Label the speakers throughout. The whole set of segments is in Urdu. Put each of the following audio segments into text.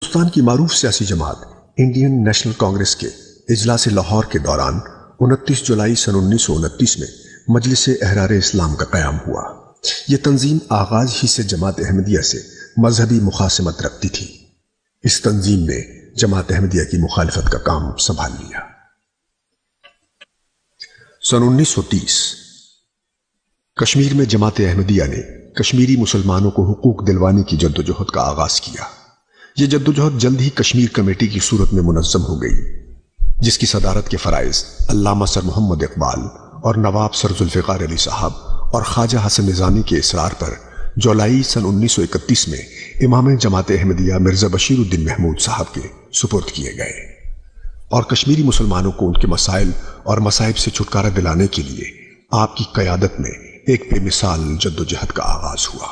Speaker 1: ہندوستان کی معروف سیاسی جماعت انڈین نیشنل کانگریس کے اجلاس لاہور کے دوران 29 جولائی سن 1929 میں مجلس احرار اسلام کا قیام ہوا۔ یہ تنظیم آغاز ہی سے جماعت احمدیہ سے مذہبی مخاصمت رکھتی تھی۔ اس تنظیم نے جماعت احمدیہ کی مخالفت کا کام سنبھال لیا۔ سن 1930 کشمیر میں جماعت احمدیہ نے کشمیری مسلمانوں کو حقوق دلوانے کی جدوجہد کا آغاز کیا۔ یہ جدوجہد جلد ہی کشمیر کمیٹی کی صورت میں منظم ہو گئی، جس کی صدارت کے فرائض علامہ سر محمد اقبال اور نواب سر ذوالفقار علی صاحب اور خواجہ حسن نظامی کے اصرار پر جولائی سن 1931 میں امام جماعت احمدیہ مرزا بشیر الدین محمود صاحب کے سپرد کیے گئے، اور کشمیری مسلمانوں کو ان کے مسائل اور مصائب سے چھٹکارا دلانے کے لیے آپ کی قیادت میں ایک بے مثال جدوجہد کا آغاز ہوا۔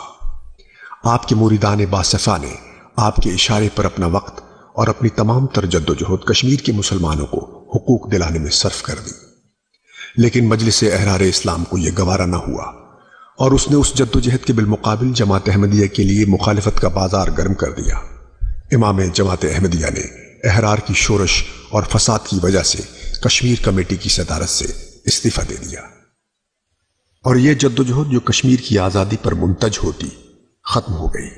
Speaker 1: آپ کے مریدان باصفہ نے آپ کے اشارے پر اپنا وقت اور اپنی تمام تر جدوجہد کشمیر کے مسلمانوں کو حقوق دلانے میں صرف کر دی، لیکن مجلس احرار اسلام کو یہ گوارا نہ ہوا، اور اس نے اس جدوجہد کے بالمقابل جماعت احمدیہ کے لیے مخالفت کا بازار گرم کر دیا۔ امام جماعت احمدیہ نے احرار کی شورش اور فساد کی وجہ سے کشمیر کمیٹی کی صدارت سے استعفیٰ دے دیا، اور یہ جدوجہد جو کشمیر کی آزادی پر منتج ہوتی ختم ہو گئی۔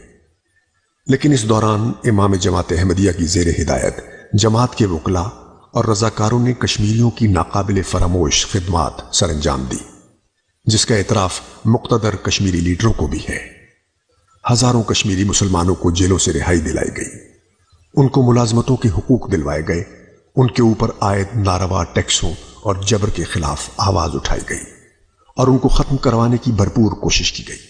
Speaker 1: لیکن اس دوران امام جماعت احمدیہ کی زیر ہدایت جماعت کے وکلاء اور رضاکاروں نے کشمیریوں کی ناقابل فراموش خدمات سر انجام دی، جس کا اعتراف مقتدر کشمیری لیڈروں کو بھی ہے۔ ہزاروں کشمیری مسلمانوں کو جیلوں سے رہائی دلائی گئی، ان کو ملازمتوں کے حقوق دلوائے گئے، ان کے اوپر عائد ناروا ٹیکسوں اور جبر کے خلاف آواز اٹھائی گئی، اور ان کو ختم کروانے کی بھرپور کوشش کی گئی۔